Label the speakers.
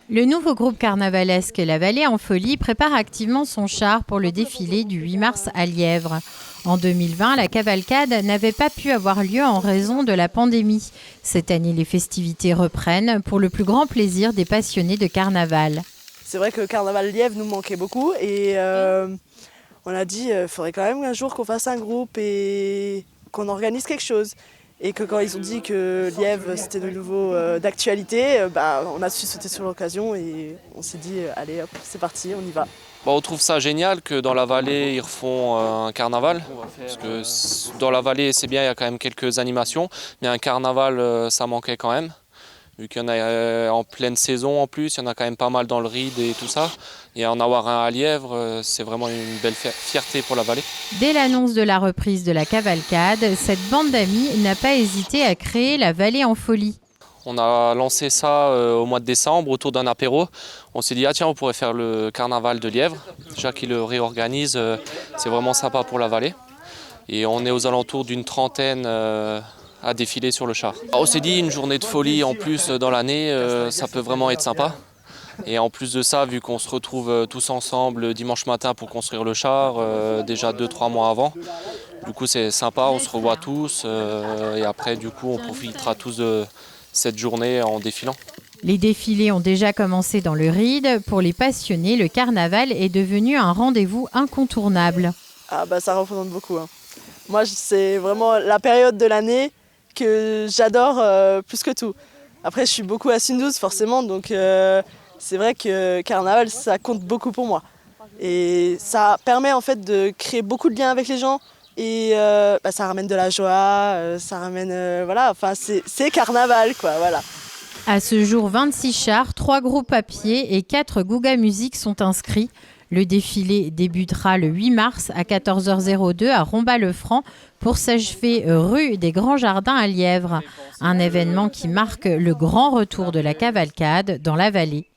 Speaker 1: Le nouveau groupe carnavalesque La Vallée en Folie prépare activement son char pour le défilé du 8 mars à Lièvre. En 2020, la cavalcade n'avait pas pu avoir lieu en raison de la pandémie. Cette année, les festivités reprennent pour le plus grand plaisir des passionnés de carnaval.
Speaker 2: C'est vrai que le carnaval Lièvre nous manquait beaucoup et on a dit qu'il faudrait quand même un jour qu'on fasse un groupe et qu'on organise quelque chose. Et que quand ils ont dit que Lièvre c'était de nouveau d'actualité, on a su sauter sur l'occasion et on s'est dit allez hop, c'est parti, on y va.
Speaker 3: On trouve ça génial que dans la vallée ils refont un carnaval. Parce que dans la vallée c'est bien, il y a quand même quelques animations, mais un carnaval ça manquait quand même. Vu qu'il y en a en pleine saison en plus, il y en a quand même pas mal dans le Ride et tout ça. Et en avoir un à Lièvre, c'est vraiment une belle fierté pour la vallée.
Speaker 1: Dès l'annonce de la reprise de la cavalcade, cette bande d'amis n'a pas hésité à créer La Vallée en Folie.
Speaker 3: On a lancé ça au mois de décembre autour d'un apéro. On s'est dit, ah tiens, on pourrait faire le carnaval de Lièvre. Déjà qu'ils le réorganisent, c'est vraiment sympa pour la vallée. Et on est aux alentours d'une trentaine à défiler sur le char. On s'est dit, une journée de folie en plus dans l'année, ça peut vraiment être sympa. Et en plus de ça, vu qu'on se retrouve tous ensemble dimanche matin pour construire le char, déjà 2-3 mois avant, du coup c'est sympa, on se revoit tous et après du coup on profitera tous de cette journée en défilant.
Speaker 1: Les défilés ont déjà commencé dans le Ride. Pour les passionnés, le carnaval est devenu un rendez-vous incontournable.
Speaker 2: Ah ça représente beaucoup. Moi c'est vraiment la période de l'année que j'adore plus que tout. Après je suis beaucoup à Sundouze forcément, donc c'est vrai que carnaval ça compte beaucoup pour moi. Et ça permet en fait de créer beaucoup de liens avec les gens et ça ramène de la joie, ça ramène c'est carnaval quoi, voilà.
Speaker 1: À ce jour, 26 chars, 3 groupes à pied et 4 Gouga Musique sont inscrits. Le défilé débutera le 8 mars à 14h02 à Romba-le-Franc pour s'achever rue des Grands Jardins à Lièvre. Un événement qui marque le grand retour de la cavalcade dans la vallée.